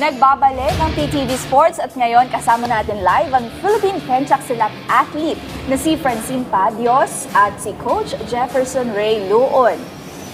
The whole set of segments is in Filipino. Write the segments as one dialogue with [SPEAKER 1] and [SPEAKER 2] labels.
[SPEAKER 1] Nagbabalik ang PTV Sports at ngayon kasama natin live ang Philippine Pencak-Silat athlete na si Francine Padios at si Coach Jefferson Ray Luon.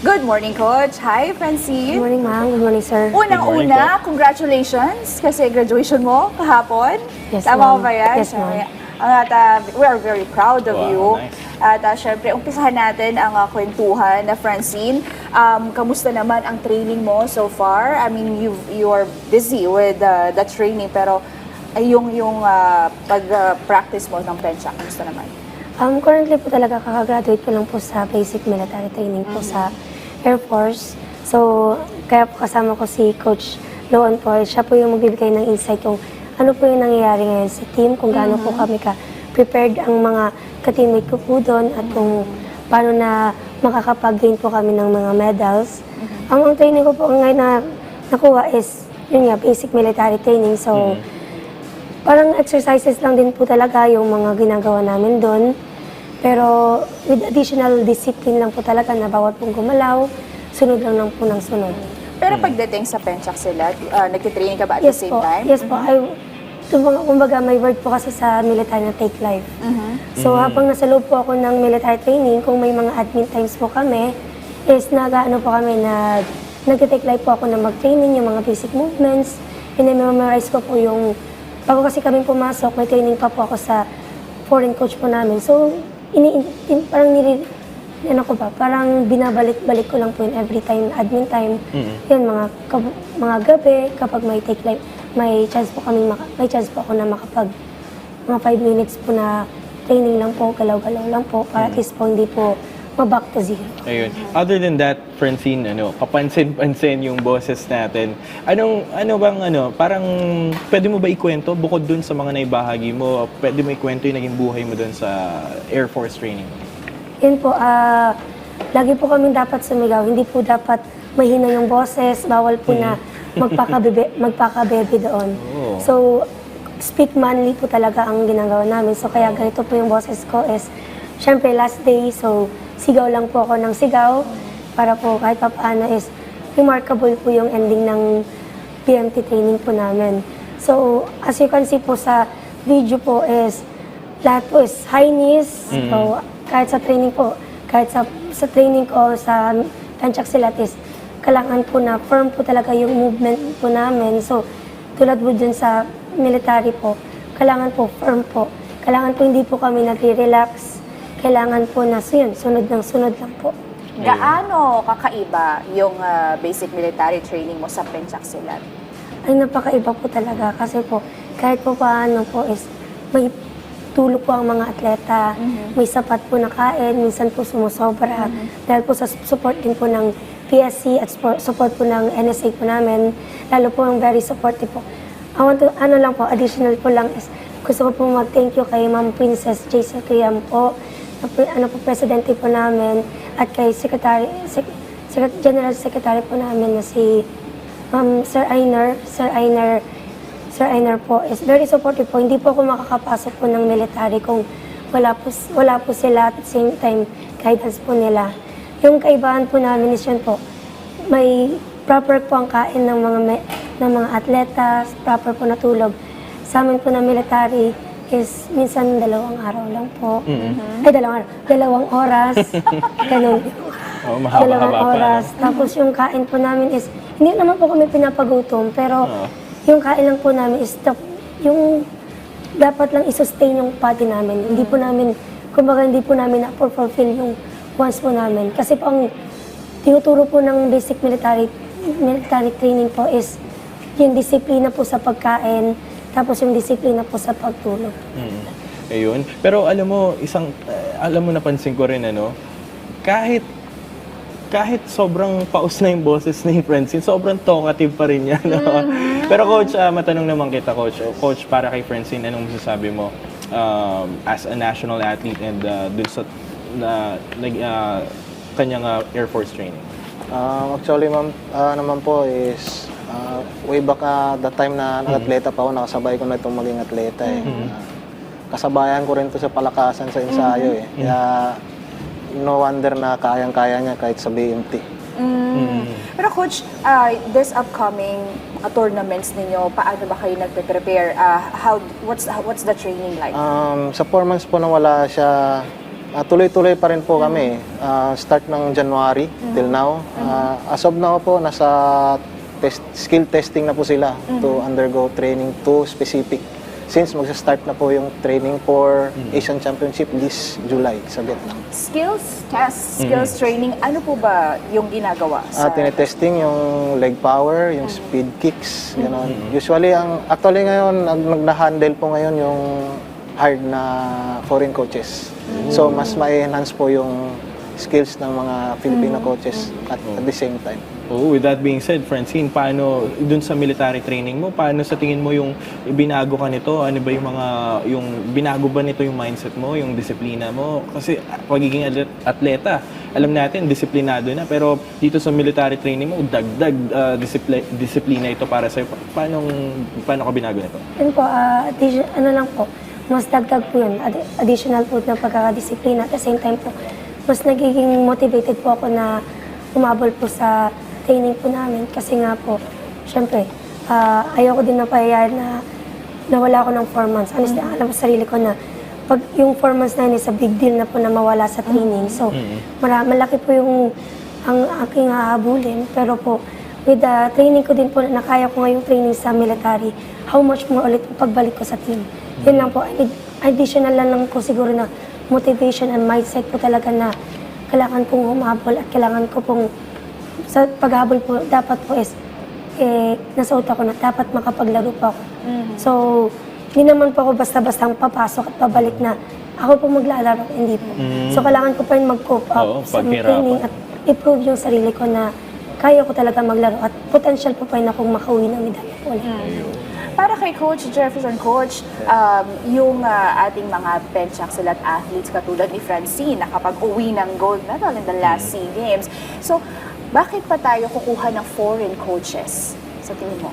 [SPEAKER 1] Good morning, Coach. Hi, Francine.
[SPEAKER 2] Good morning, ma'am. Good morning, sir.
[SPEAKER 1] Unang-una, congratulations kasi graduation mo kahapon.
[SPEAKER 2] Yes,
[SPEAKER 1] Tama
[SPEAKER 2] ma'am.
[SPEAKER 1] ba yan?
[SPEAKER 2] Yes, ma'am.
[SPEAKER 1] At we are very proud of
[SPEAKER 3] Wow,
[SPEAKER 1] you.
[SPEAKER 3] nice.
[SPEAKER 1] At syempre, umpisahan natin ang kwentuhan na Francine. Kamusta naman ang training mo so far? I mean, you are busy with the training, pero yung pag-practice mo ng Pencak, kamusta naman?
[SPEAKER 2] Currently po talaga kakagraduate ko lang po sa basic military training po sa Air Force. So, kaya po kasama ko si Coach Loan po. Siya po yung magbibigay ng insight kung ano po yung nangyayari ngayon sa team, kung gaano po kami ka-prepared ang mga ka-teammate ko po doon at kung paano na makakapag-gain po kami ng mga medals. Ang training ko po ngayon na nakuha is, yun nga, basic military training. So, parang exercises lang din po talaga yung mga ginagawa namin doon. Pero with additional discipline lang po talaga na bawat pong gumalaw, sunod lang po ng sunod.
[SPEAKER 1] Pero pagdating sa Pencak-Silat, nagtitraining ka ba at the same time?
[SPEAKER 2] Yes po. Kumbaga may word po kasi sa military na take life. So habang nasa loob po ako ng military training, kung may mga admin times po kami, is po kami nag-take life po ako na mag-training, yung mga basic movements, in-memorize ko po yung, bago kasi kami pumasok, may training pa po ako sa foreign coach po namin. So, parang binabalik-balik ko lang po yun every time, admin time. Yun, mga gabi, kapag may take life, may chance po ako na makapag mga 5 minutes po na training lang po, galaw-galaw lang po, para at least po hindi po ma-back to zero.
[SPEAKER 3] Ayun. Other than that, Francine, kapansin-pansin yung boses natin. Parang pwede mo ba ikwento, bukod dun sa mga naibahagi mo, pwede mo ikwento yung naging buhay mo dun sa Air Force training?
[SPEAKER 2] Yun po, lagi po kami dapat sumigaw. Hindi po dapat mahina yung boses, bawal po na magpakabebe doon.
[SPEAKER 3] Oh.
[SPEAKER 2] So, speak manly po talaga ang ginagawa namin. So, kaya ganito po yung boses ko is, syempre last day, so sigaw lang po ako ng sigaw para po kahit pa paano is remarkable po yung ending ng PMT training po namin. So, as you can see po sa video po is, lahat po is high knees. So, kahit sa training po, kahit sa training ko sa Pencak-Silat is, kailangan po na firm po talaga yung movement po namin. So, tulad po dun sa military po, kailangan po firm po. Kailangan po hindi po kami nagre-relax. Kailangan po na sunod lang po.
[SPEAKER 1] Gaano kakaiba yung basic military training mo sa Pencak-Silat?
[SPEAKER 2] Ay, napakaiba po talaga kasi po, kahit po paano po is, may tulog po ang mga atleta, may sapat po na kain, minsan po sumusobra. Dahil po sa support din po ng PSC at support po ng NSA po namin, lalo po ang very supportive po. Additional po lang is, gusto ko po mag-thank you kay Ma'am Princess Jason Kuyam po, Presidente po namin, at kay General Secretary po namin na si Sir Einer po is very supportive po. Hindi po ako makakapasok po ng military kung wala po sila at the same time guidance po nila. Yung kaibahan po namin is yun po, may proper po ang kain ng mga atleta, proper po na tulog. Sa amin po na military is minsan 2 araw lang po. Ay, 2 oras. Ganun.
[SPEAKER 3] Oh,
[SPEAKER 2] 2 oras. Tapos yung kain po namin is, hindi naman po kami pinapagutom, pero yung kain lang po namin is yung dapat lang i-sustain yung body namin. Hindi po namin, kumbaga hindi po namin na-fulfill yung wants po namin. Kasi po ang tinuturo po ng basic military training po is yung disiplina po sa pagkain, tapos yung disiplina po sa pagtulog.
[SPEAKER 3] Ayun. Pero alam mo, napansin ko rin, kahit sobrang paus na yung boses ni Francine, sobrang talkative pa rin yan. Pero Coach, matanong naman kita, Coach. Coach, para kay Francine, anong masasabi mo as a national athlete and dun sa kanyang Air Force training?
[SPEAKER 4] Actually, ma'am, naman po is way back the time na nag-atleta pa ako, nakasabay ko na itong maging atleta eh. Kasabayan ko rin to sa palakasan sa ensayo eh. Kaya no wonder na kayang-kaya niya kahit sa BMT.
[SPEAKER 1] Pero coach, this upcoming tournaments ninyo, paano ba kayo nagpe-prepare? What's the training like?
[SPEAKER 4] Sa 4 months po na wala siya, tuloy-tuloy pa rin po kami. Start ng January till now. As of now po, nasa skill testing na po sila to undergo training to specific. Since magsa-start na po yung training for Asian Championship this July sa Vietnam.
[SPEAKER 1] Skills test, skills training, ano po ba yung ginagawa?
[SPEAKER 4] Tinetesting yung leg power, yung speed kicks, gano'n. Usually, actually ngayon, nag-handle po ngayon yung hard na foreign coaches. So, mas ma-enhance po yung skills ng mga Filipino coaches at the same time.
[SPEAKER 3] Oh, with that being said, Francine, paano dun sa military training mo, paano sa tingin mo yung binago ka nito? Ano ba yung binago ba nito yung mindset mo, yung disiplina mo? Kasi pagiging atleta, alam natin, disiplinado na. Pero dito sa military training mo, dagdag disiplina ito para sa'yo. Paano ka binago nito?
[SPEAKER 2] Yun po, ano lang po, mas dagdag po yun, additional po na pagkakadisiplina. At the same time po, mas nagiging motivated po ako na umabol po sa training po namin kasi nga po, syempre, ayoko din na pahayaan na nawala ako ng 4 months. Honestly, alam ko sa sarili ko na pag yung 4 months na yun is a big deal na po na mawala sa training. So, malaki po yung ang aking hahabulin. Pero po, with the training ko din po, na kaya ko ngayong training sa military, how much more ulit yung pagbalik ko sa team. Yun lang po, additional lang ko siguro na motivation and mindset po talaga na kailangan pong humabol at kailangan ko pong sa paghabol po, dapat po is nasa utak ko na dapat makapaglaro po ako. So, hindi naman po ako basta-bastang papasok at pabalik na ako po maglalaro, hindi po. So, kailangan ko pa rin mag-cope up sa training at i-prove yung sarili ko na kaya ko talaga maglaro at potential po pa rin akong makauwi ng medalya po ulit.
[SPEAKER 1] Para kay Coach Jefferson, Coach, yung ating mga penchaxel at athletes katulad ni Francine, nakapag-uwi ng gold medal in the last SEA Games. So, bakit pa tayo kukuha ng foreign coaches sa tingin mo?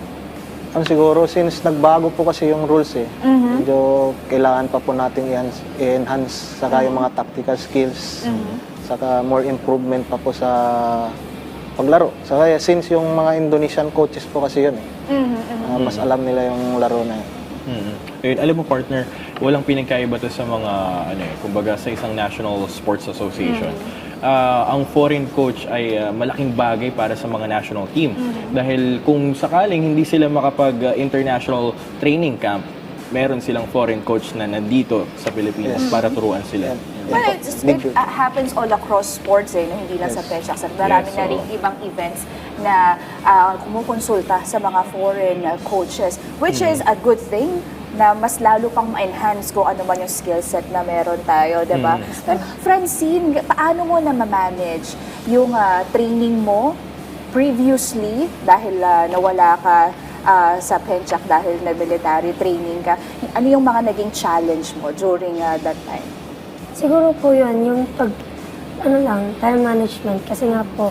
[SPEAKER 4] Siguro, since nagbago po kasi yung rules medyo kailangan pa po natin i-enhance saka yung mga tactical skills, saka more improvement pa po sa paglaro. Saka since yung mga Indonesian coaches po kasi yun mas alam nila yung laro na yun.
[SPEAKER 3] Ayun, alam mo partner, walang pinagkaiba to sa mga kumbaga sa isang National Sports Association. Ang foreign coach ay malaking bagay para sa mga national team. Dahil kung sakaling hindi sila makapag-international training camp, meron silang foreign coach na nandito sa Pilipinas para turuan sila.
[SPEAKER 1] Well, it happens all across sports no? Hindi lang sa penchaxel. Marami na rin ibang events na kumukonsulta sa mga foreign coaches, which is a good thing na mas lalo pang ma-enhance kung ano man yung skill set na meron tayo, di ba? Pero Francine, paano mo na ma-manage yung training mo previously dahil nawala ka sa penchak dahil na military training ka? Ano yung mga naging challenge mo during that time?
[SPEAKER 2] Siguro po yun, yung time management. Kasi nga po,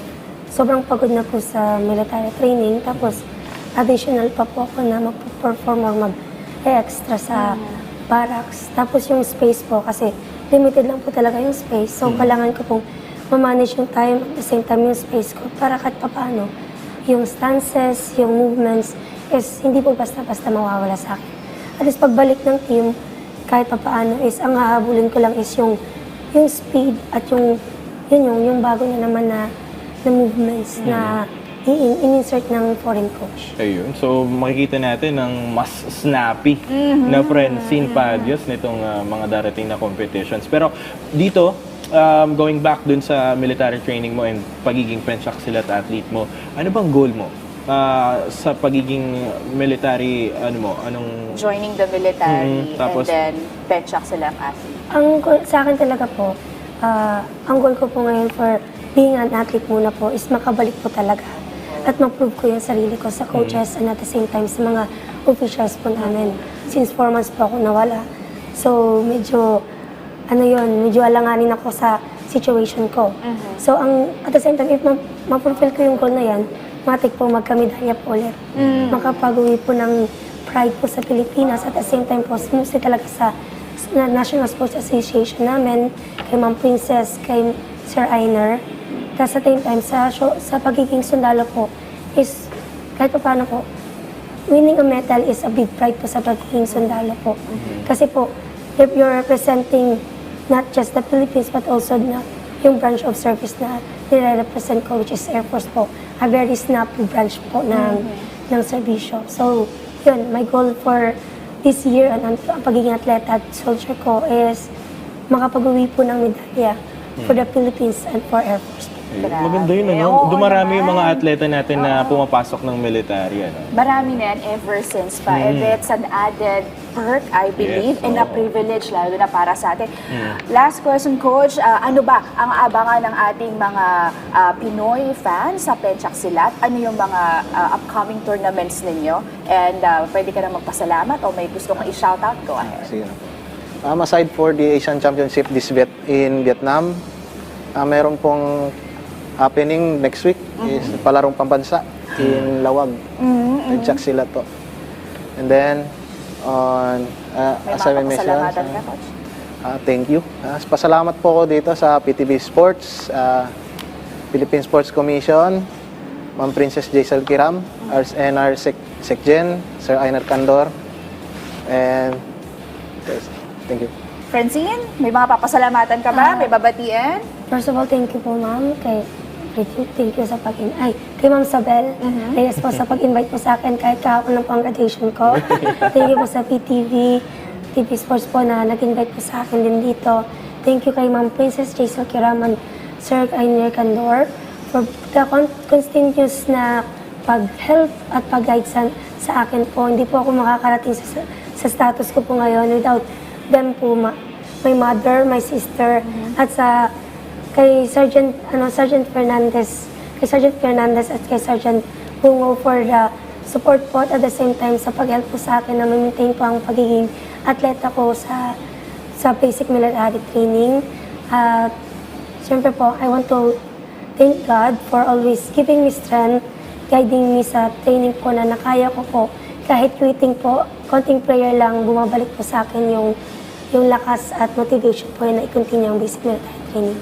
[SPEAKER 2] sobrang pagod na po sa military training. Tapos, additional pa po ako na mag-perform or mag-extra sa barracks. Tapos yung space po, kasi limited lang po talaga yung space. So, kailangan ko pong ma-manage yung time at the same time yung space ko para kahit papaano, yung stances, yung movements, is hindi po basta-basta mawawala sa akin. At least pagbalik ng team, kahit papaano is ang hahabulin ko lang is yung speed at yung bago na naman na movements na in-insert ng foreign coach.
[SPEAKER 3] Ayun. So, makikita natin ang mas snappy na Francine Padios nitong mga darating na competitions. Pero dito, going back dun sa military training mo and pagiging penchaxel at athlete mo, ano bang goal mo? Sa pagiging military, anong...
[SPEAKER 1] Joining the military
[SPEAKER 3] tapos,
[SPEAKER 1] and then penchaxel ang athlete.
[SPEAKER 2] Ang goal sa akin talaga po, ang goal ko po ngayon for being an athlete muna po is makabalik po talaga at ma-prove ko yung sarili ko sa coaches and at the same time sa mga officials po namin. Since 4 months po ako nawala. So, medyo alanganin ako sa situation ko. So, at the same time, if ma-fulfill ko yung goal na yan, matik po magkamedalya po ulit. Makapag-uwi po ng pride po sa Pilipinas. At the same time po, mostly talaga sa National Sports Association namin, kay Ma'am Princess, kay Sir Ainer, Tapos sa same time, sa pagiging sundalo po, is kahit pa paano po, winning a medal is a big pride po sa pagiging sundalo po. Kasi po, if you're representing not just the Philippines, but also yung branch of service na nire-represent ko, which is Air Force po, a very snappy branch po ng serbisyo. So, yun, my goal for this year, ang pagiging atleta at soldier ko is makapag-uwi po ng medalya for the Philippines and for Air Force.
[SPEAKER 1] Grabe.
[SPEAKER 3] Maganda yun, ano?
[SPEAKER 1] Oo
[SPEAKER 3] Dumarami yung mga
[SPEAKER 1] naman.
[SPEAKER 3] atleta natin na pumapasok ng military, ano?
[SPEAKER 1] Marami na yan ever since pa. And it's an added perk, I believe,
[SPEAKER 3] Yes,
[SPEAKER 1] and a
[SPEAKER 3] oo.
[SPEAKER 1] privilege lalo na para sa atin. Last question, Coach. Ano ba ang abangan ng ating mga Pinoy fans sa Pencak Silat? Ano yung mga upcoming tournaments ninyo? And pwede ka na magpasalamat o may gusto kong i-shoutout? Go ahead.
[SPEAKER 4] Sige na po. Aside for the Asian Championship in Vietnam, meron pong happening next week is palarong pambansa in Lawag. Pencak Silat po. And then, on,
[SPEAKER 1] May
[SPEAKER 4] as I
[SPEAKER 1] mga
[SPEAKER 4] mentioned,
[SPEAKER 1] pasalamatan ka, Coach?
[SPEAKER 4] thank you. Pasalamat po ako dito sa PTV Sports, Philippine Sports Commission, Ma'am Princess Jaisal Kiram, and our Secgen, Sir Einar Candor. And yes, thank you.
[SPEAKER 1] Francine, may mga papasalamatan ka ba? May babatiin?
[SPEAKER 2] First of all, thank you po, ma'am, thank you sa kay Ma'am Sabel Reyes po sa pag-invite po sa akin kahit kahapon lang po ang graduation ko. Thank you po sa TV Sports po na nag-invite po sa akin din dito. Thank you kay Ma'am Princess Jaisal Kiraman, Sir Ainer Candor for the continuous na pag-help at pag-guide sa akin po. Hindi po ako makakarating sa status ko po ngayon without them po, my mother, my sister, at kay Sergeant Fernandez at kay Sergeant Bungo for the support po at the same time sa pag-help po sa akin na maintain po ang pagiging atleta ko sa basic military training. At siyempre po, I want to thank God for always giving me strength, guiding me sa training po na nakaya ko po. Kahit quitting po, konting prayer lang, bumabalik po sa akin yung lakas at motivation po na i-continue ang basic military training.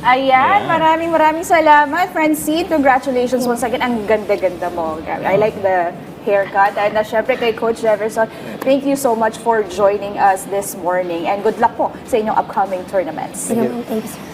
[SPEAKER 1] Ayan, maraming salamat, Francine. Congratulations once again. Ang ganda-ganda mo. I like the haircut. And syempre kay Coach Jefferson, thank you so much for joining us this morning. And good luck po sa inyong upcoming tournaments.
[SPEAKER 2] Sige, ma'am. Thank you, sir.